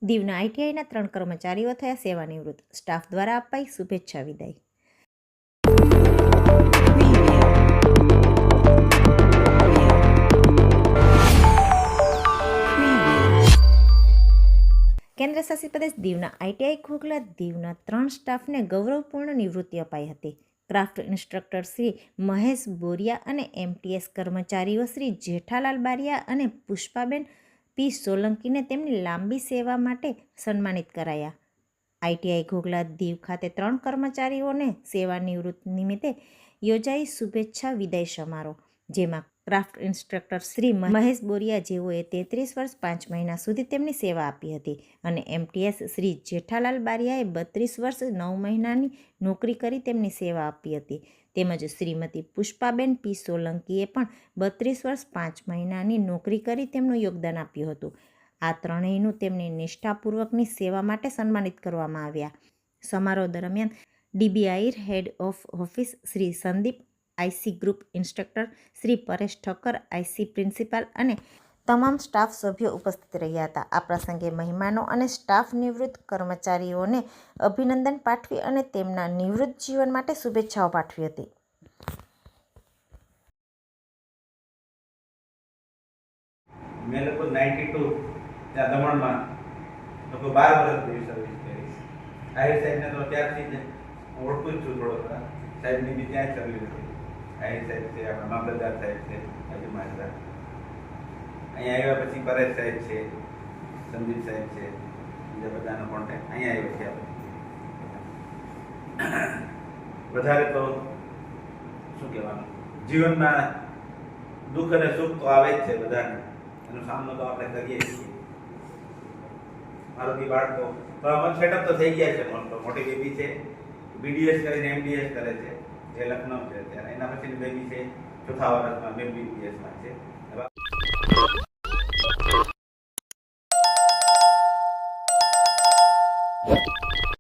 દીવના આઈટીઆઈના 3 કર્મચારીઓ થયા સેવાનિવૃત્ત. સ્ટાફ દ્વારા અપાઈ શુભેચ્છા વિદાય. કેન્દ્ર શાસિત પ્રદેશ દીવના આઈટીઆઈ ઘોઘલા દીવના 3 સ્ટાફને ગૌરવપૂર્ણ નિવૃત્તિ અપાઈ હતી. ક્રાફ્ટ ઇન્સ્ટ્રક્ટર શ્રી મહેશ બોરિયા અને એમટીએસ કર્મચારીઓ શ્રી જેઠાલાલ બારિયા અને પુષ્પાબેન પી સોલંકીને તેમની લાંબી સેવા માટે સન્માનિત કરાયા. આઈટીઆઈ ઘોઘલા દીવ ખાતે 3 કર્મચારીઓને સેવાનિવૃત્ત નિમિત્તે યોજાઈ શુભેચ્છા વિદાય સમારોહ, જેમાં ક્રાફ્ટ ઇન્સ્ટ્રક્ટર શ્રી મહેશ બોરિયા જેઓએ 33 વર્ષ 5 મહિના સુધી તેમની સેવા આપી હતી અને એમટીએસ શ્રી જેઠાલાલ બારિયાએ 32 વર્ષ 9 મહિનાની નોકરી કરી તેમની સેવા આપી હતી, તેમજ શ્રીમતી પુષ્પાબેન પી સોલંકીએ પણ 32 વર્ષ 5 મહિનાની નોકરી કરી તેમનું યોગદાન આપ્યું હતું. આ ત્રણેયનું તેમની નિષ્ઠાપૂર્વકની સેવા માટે સન્માનિત કરવામાં આવ્યા. સમારોહ દરમિયાન DBI head of office Shri Sandeep, IC group instructor Shri Paresh Thakkar, IC principal અને તમામ સ્ટાફ સભ્યો ઉપસ્થિત રહ્યા હતા. આ પ્રસંગે મહેમાનો અને સ્ટાફ નિવૃત્ત કર્મચારીઓને અભિનંદન પાઠવી અને તેમના નિવૃત્ત જીવન માટે શુભેચ્છાઓ પાઠવી હતી. મેં લગભગ 92 ત્યાં દમણમાં લગભગ 12 વર્ષ જેવી સર્વિસ કરી. આહિર સાહેબને તો ત્યારથી જ ઓળખું જ છું થોડો ખરા. સાહેબની બી ત્યાં જ સર્વિસ હતી. આહિર સાહેબ છે, આપણા મામલતદાર સાહેબ છે, હજુ માજરા. અહીંયા આવ્યા પછી પરેશ સાહેબ છે, સંદીપ સાહેબ છે, બીજા બધાનો કોન્ટેક્ટ અહીંયા આવ્યો છે. વધારે તો શું કહેવાનું, જીવનમાં દુઃખ અને સુખ તો આવે જ છે બધાને, એનો સામનો તો આપણે કરીએ છીએ. મારું બી બાળકો સેટઅપ તો થઈ ગયા છે. મોટી બેબી છે, બીડીએસ કરીને એમડીએસ કરે છે, એ લખનઉ છે અત્યારે. એના પછીની બેબી છે ચોથા વર્ષમાં, બેબી બીડીએસમાં છે.